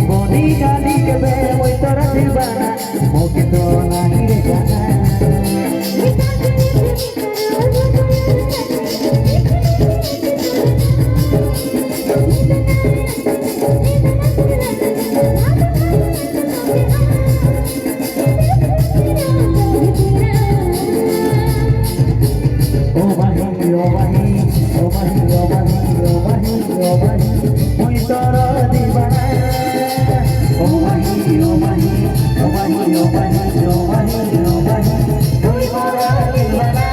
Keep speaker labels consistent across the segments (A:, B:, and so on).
A: Boni kali ke be moi tora dilbana mau kita nahi re jana oh bahi oh bahi oh bahi oh bahi oh bahi oh bahi moi tora dilbana oh bahi oh bahi oh bahi oh bahi oh bahi oh bahi moi tora dilbana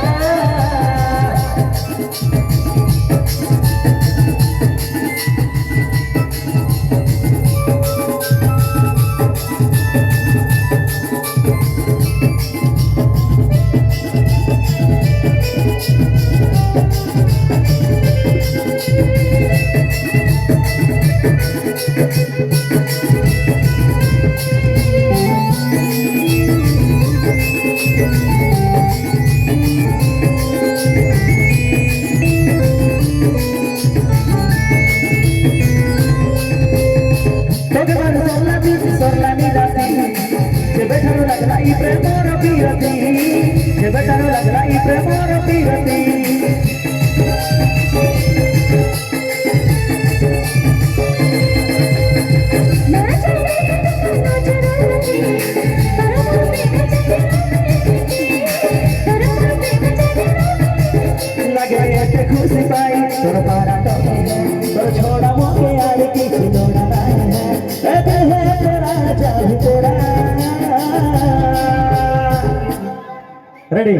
A: Sebetano lagla i premor pirati lage te खुशी पाई तोर पारा तो तोर छोड़ा मोके यार की खिलौना है ए तेरा चाहे तेरा ready